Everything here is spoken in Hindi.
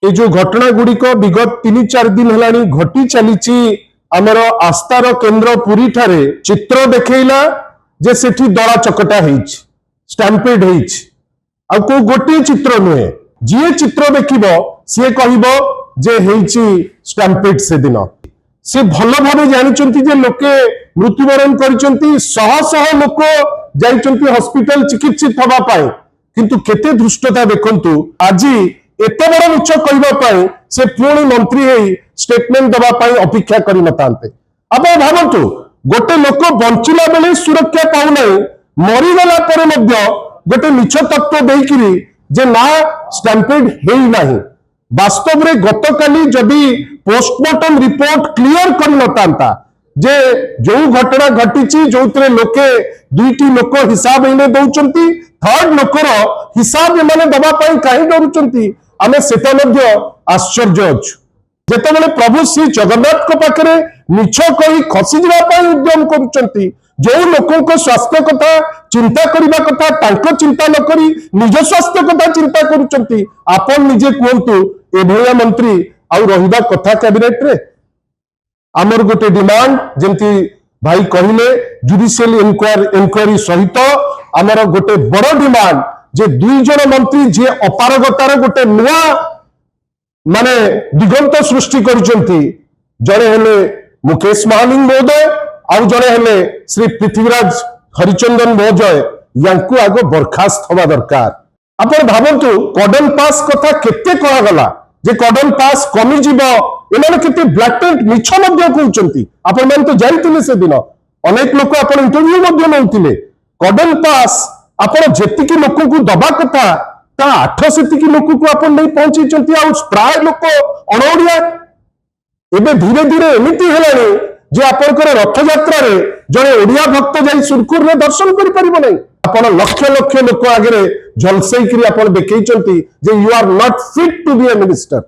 ये जो घटना गुड़िक विगत 3-4 दिन है घटी चली आमर आस्थार केन्द्र पुरी ठारे चित्र देखला जे सेठी दला चकटा स्टैम्पेड को गोटे चित्र नुहे जी चित्र देखिबो सी कहबो जे हेची स्टैम्पेड से दिन से भल भाव जानी जे लोके मृत्युवरण कर शह शह लोक जाइछन्ति हॉस्पिटल चिकित्सित हवा पाए किंतु केते दृष्टता देखंतु आज एते बड़ मिछ कहबा से पुणी मंत्री स्टेटमेंट दबा अपेक्षा कर नतांते आप भावतु गोटे लोक बंचिला बेले सुरक्षा पाऊना मरीगला गोटे मिछ तत्व देकरी जे ना स्टैम्पेड है नहीं वास्तव में गतकाली जदि पोस्टमार्टम रिपोर्ट क्लियर कर नतांता जे जो घटना घटी जो लोके दुईटी लोक हिसाब इने दौचंती थर्ड लोकर हिसाब एमाने दबा कहीं डरुचंती आमे सेटा मध्ये आश्चर्य अच्छु जेतेबेले प्रभु श्री जगन्नाथ को पाखरे मिछ कही खसी जावा उद्यम करुचंती जो लोकों स्वास्थ्य कथा चिंता करबा कथा तांको चिंता न करी निज स्वास्थ्य कथा चिंता करुचंती आपन निजे कहंतु एभया मंत्री आउ रहिबा कथा कैबिनेट रे आमर गोटे डिमांड जेंति भाई कहले जुडिशियल इंक्वायरी सहित आमर गोटे बड़ डिमांड जे 2 जन मंत्री जे अपारगतार गोटे नुआ माने दिगंत सृष्टि करिसेंती जड़े हेले मुकेश महालिंग महोदय आउ जड़े हेले श्री पृथ्वीराज हरिचंदन महोदय यांकु आगो बरखास्त होगा दरकार आपण भावंतु कॉर्डन पास कथा केते कहा गला जे कॉर्डन पास कमी जीवो एमाने केते ब्लैटेंट मिछ मध्ये कहउचंती आपण मन तो जाइतिले से दिन अनेक लोक आपण इंटरव्यू मध्ये नउतिले कॉर्डन पास आपण जेतिकी लोक को दबा कथा ता 8 सेतिकी लोक को आपण नहीं पहुंचीचंती आ प्राय लोक अणोडिया एबे धीरे धीरे एमिति हेलानी जे आपनकर रथ यात्रा रे जने ओडिया भक्त जाई सुरखुर रे दर्शन करि परिबो नै आपण लक्ष लक्ष लोक आगे झलसई करी आपण देखैचंती जे you are not fit to be a minister.